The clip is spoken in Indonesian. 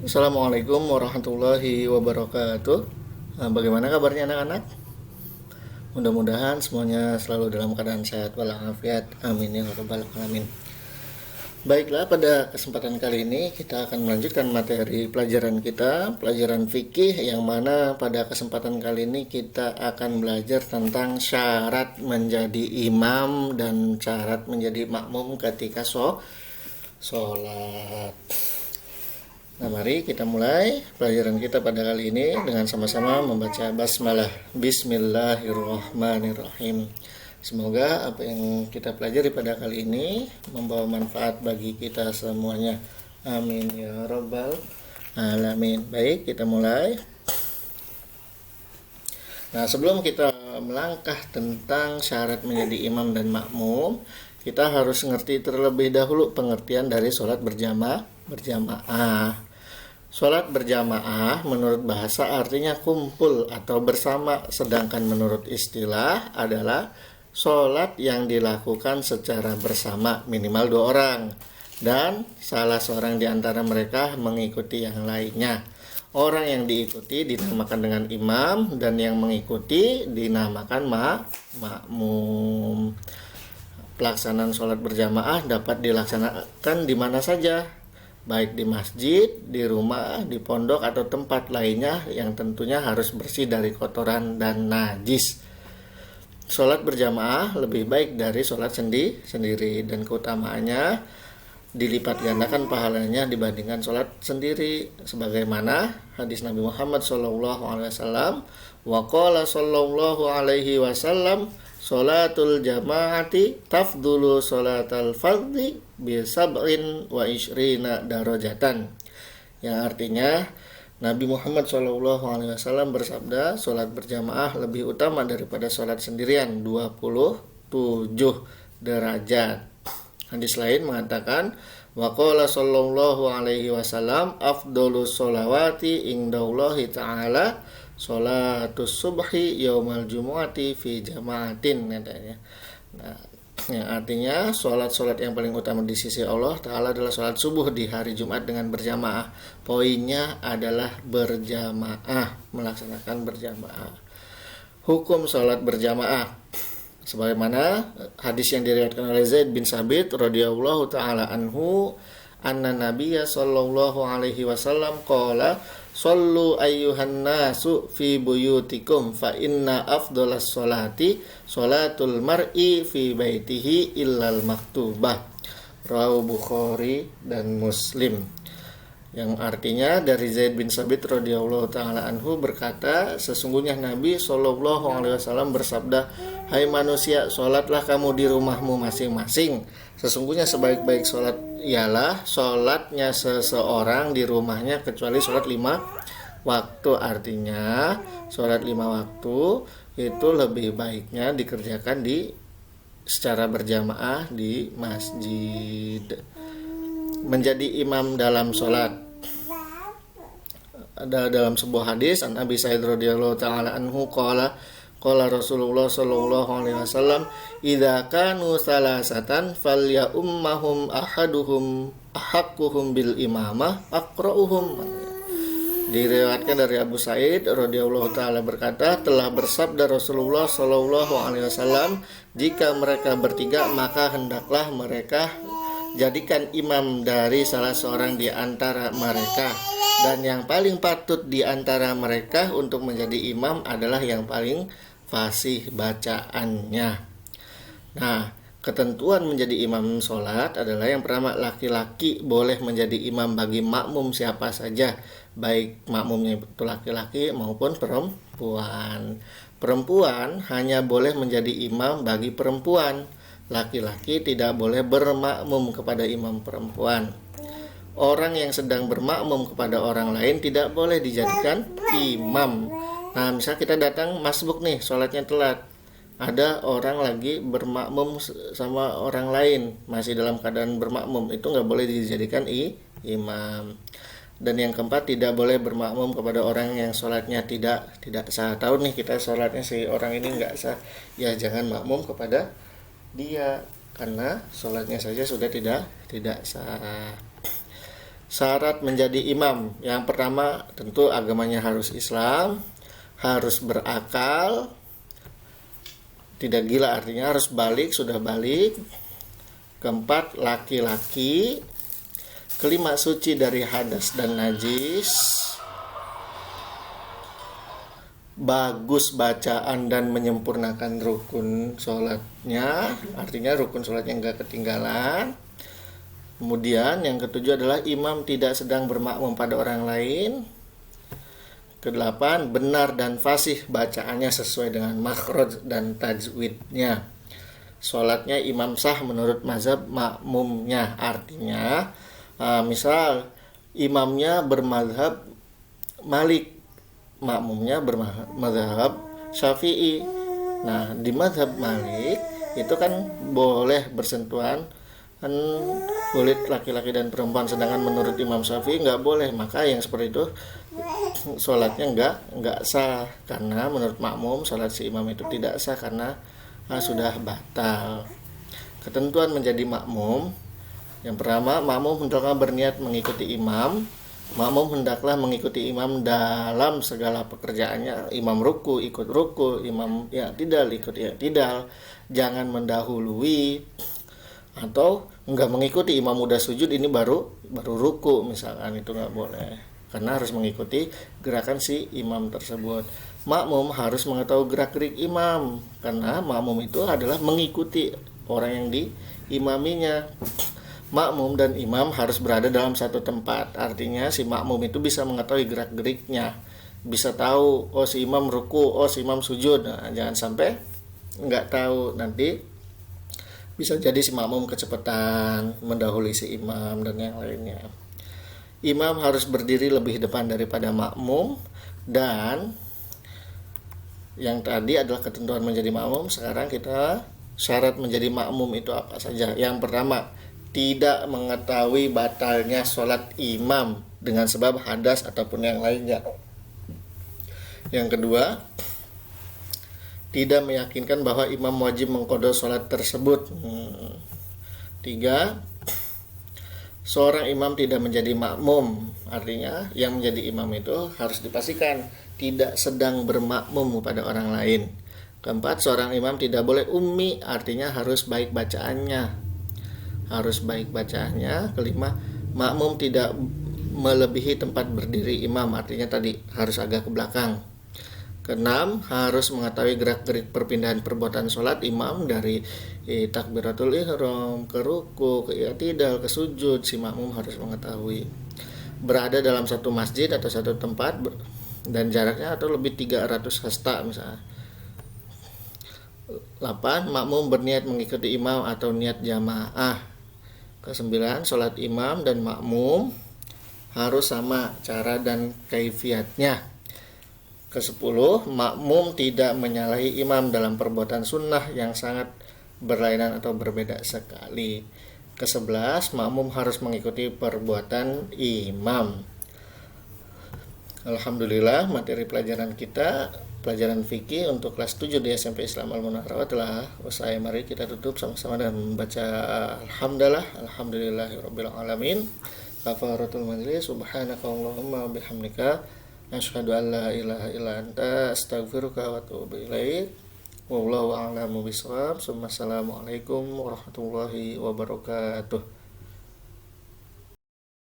Assalamualaikum warahmatullahi wabarakatuh. Bagaimana kabarnya anak-anak? Mudah-mudahan semuanya selalu dalam keadaan sehat walafiat. Amin ya rabbal alamin. Baiklah, pada kesempatan kali ini kita akan melanjutkan materi pelajaran kita, pelajaran fikih, yang mana pada kesempatan kali ini kita akan belajar tentang syarat menjadi imam dan syarat menjadi makmum ketika sholat. Nah, mari kita mulai pelajaran kita pada kali ini dengan sama-sama membaca basmalah. Bismillahirrahmanirrahim. Semoga apa yang kita pelajari pada kali ini membawa manfaat bagi kita semuanya. Amin ya rabbal alamin. Baik, kita mulai. Nah, sebelum kita melangkah tentang syarat menjadi imam dan makmum, kita harus mengerti terlebih dahulu pengertian dari sholat berjamaah. Sholat berjamaah menurut bahasa artinya kumpul atau bersama, sedangkan menurut istilah adalah sholat yang dilakukan secara bersama minimal 2 orang dan salah seorang di antara mereka mengikuti yang lainnya. Orang yang diikuti dinamakan dengan imam dan yang mengikuti dinamakan makmum. Pelaksanaan sholat berjamaah dapat dilaksanakan di mana saja, baik di masjid, di rumah, di pondok, atau tempat lainnya yang tentunya harus bersih dari kotoran dan najis. Sholat berjamaah lebih baik dari sholat sendiri dan keutamaannya dilipat gandakan pahalanya dibandingkan sholat sendiri, sebagaimana hadis Nabi Muhammad SAW. Wa qala sallallahu alaihi wasallam, sholatul jamaati tafdulu sholatal fardhi bi sab'in wa ishrina darajatan. Yang artinya Nabi Muhammad SAW bersabda, sholat berjamaah lebih utama daripada sholat sendirian 27 derajat. Hadis lain mengatakan, wa qala sallallahu alaihi wasallam, afdhalus sholawati indallahi ta'ala sholatus subhi yaumal jumu'ati fi jama'atin, katanya. Nah, yang artinya sholat yang paling utama di sisi Allah Ta'ala adalah sholat subuh di hari Jumat dengan berjamaah. Poinnya adalah berjamaah, melaksanakan berjamaah. Hukum sholat berjamaah sebagaimana hadis yang diriwayatkan oleh Zaid bin Sabit radhiyallahu taala anhu, anna nabiyya sallallahu alaihi wasallam qala, shollu ayyuhan nasu fi buyutikum fa inna afdalas sholati sholatul mar'i fi baitihi illal maktubah. Rawahu Bukhari dan Muslim. Yang artinya dari Zaid bin Sabit radhiyallahu taala anhu berkata, sesungguhnya Nabi sallallahu alaihi wasallam bersabda, hai manusia, sholatlah kamu di rumahmu masing-masing. Sesungguhnya sebaik-baik sholat ialah sholatnya seseorang di rumahnya kecuali sholat 5 waktu. Artinya sholat 5 waktu itu lebih baiknya dikerjakan secara berjamaah di masjid. Menjadi imam dalam sholat, ada dalam sebuah hadis an Abi Sa'id radhiyallahu taala anhu qala Rasulullah sallallahu alaihi wasallam, idza kanu salasatan falya ummahum ahaduhum ahaqquhum bil imamah aqra'uhum. Diriwayatkan dari Abu Sa'id radhiyallahu taala berkata, telah bersabda Rasulullah sallallahu alaihi wasallam, jika mereka bertiga maka hendaklah mereka jadikan imam dari salah seorang di antara mereka, dan yang paling patut di antara mereka untuk menjadi imam adalah yang paling fasih bacaannya. Nah, ketentuan menjadi imam sholat adalah yang pertama, laki-laki boleh menjadi imam bagi makmum siapa saja, baik makmumnya itu laki-laki maupun perempuan. Perempuan hanya boleh menjadi imam bagi perempuan. Laki-laki tidak boleh bermakmum kepada imam perempuan. Orang yang sedang bermakmum kepada orang lain tidak boleh dijadikan imam. Nah, misal kita datang masbuk nih, sholatnya telat, ada orang lagi bermakmum sama orang lain, masih dalam keadaan bermakmum, itu nggak boleh dijadikan imam. Dan yang keempat, tidak boleh bermakmum kepada orang yang sholatnya tidak sah. Tahu nih kita sholatnya si orang ini nggak sah, ya jangan makmum kepada dia karena sholatnya saja sudah tidak sah. Syarat menjadi imam, yang pertama tentu agamanya harus Islam, harus berakal, tidak gila artinya harus balik, sudah balik. Keempat, laki-laki. Kelima, suci dari hadas dan najis. Bagus bacaan dan menyempurnakan rukun sholatnya, artinya rukun sholatnya enggak ketinggalan. Kemudian yang ketujuh adalah imam tidak sedang bermakmum pada orang lain. Kedelapan, benar dan fasih bacaannya sesuai dengan makhraj dan tajwidnya. Sholatnya imam sah menurut mazhab makmumnya, artinya misal imamnya bermazhab Malik, makmumnya bermazhab Syafi'i. Nah, di mazhab Malik itu kan boleh bersentuhan kan kulit laki-laki dan perempuan, sedangkan menurut Imam Syafi'i nggak boleh. Maka yang seperti itu sholatnya nggak sah, karena menurut makmum sholat si imam itu tidak sah karena sudah batal. Ketentuan menjadi makmum, yang pertama, makmum hendaklah berniat mengikuti imam. Makmum hendaklah mengikuti imam dalam segala pekerjaannya. Imam ruku, ikut ruku. Imam i'tidal, ikut i'tidal. Jangan mendahului atau enggak mengikuti imam udah sujud ini baru ruku misalkan, itu nggak boleh, karena harus mengikuti gerakan si imam tersebut. Makmum harus mengetahui gerak-gerik imam, karena makmum itu adalah mengikuti orang yang diimaminya. Makmum dan imam harus berada dalam satu tempat, artinya si makmum itu bisa mengetahui gerak-geriknya, bisa tahu oh si imam ruku, oh si imam sujud. Nah, jangan sampai nggak tahu, nanti bisa jadi si makmum kecepatan mendahului si imam dan yang lainnya. Imam harus berdiri lebih depan daripada makmum. Dan yang tadi adalah ketentuan menjadi makmum. Sekarang kita syarat menjadi makmum itu apa saja. Yang pertama, tidak mengetahui batalnya sholat imam dengan sebab hadas ataupun yang lainnya. Yang kedua, tidak meyakinkan bahwa imam wajib mengqadha sholat tersebut. 3, seorang imam tidak menjadi makmum, artinya yang menjadi imam itu harus dipastikan tidak sedang bermakmum pada orang lain. 4, seorang imam tidak boleh ummi, artinya harus baik bacaannya. 5, makmum tidak melebihi tempat berdiri imam, artinya tadi harus agak ke belakang. 6, harus mengetahui gerak-gerik perpindahan perbuatan sholat imam dari takbiratul ihram ke ruku, ke i'tidal, ke sujud. Si makmum harus mengetahui. Berada dalam satu masjid atau satu tempat dan jaraknya atau lebih 300 hasta misalnya. 8, makmum berniat mengikuti imam atau niat jamaah. 9, sholat imam dan makmum harus sama cara dan kaifiatnya. 10, makmum tidak menyalahi imam dalam perbuatan sunnah yang sangat berlainan atau berbeda sekali. 11, makmum harus mengikuti perbuatan imam. Alhamdulillah, materi pelajaran kita, pelajaran fikih untuk kelas 7 di SMP Islam Al-Munawwarah telah usai. Mari kita tutup sama-sama dengan membaca alhamdulillahirabbil alamin. Kafaratul majlis, subhanakallahumma bihamdika, asyhadu an la ilaha illa anta, astaghfiruka wa atubu ilaik. Wallahu a'lamu bishawab. Assalamualaikum warahmatullahi wabarakatuh.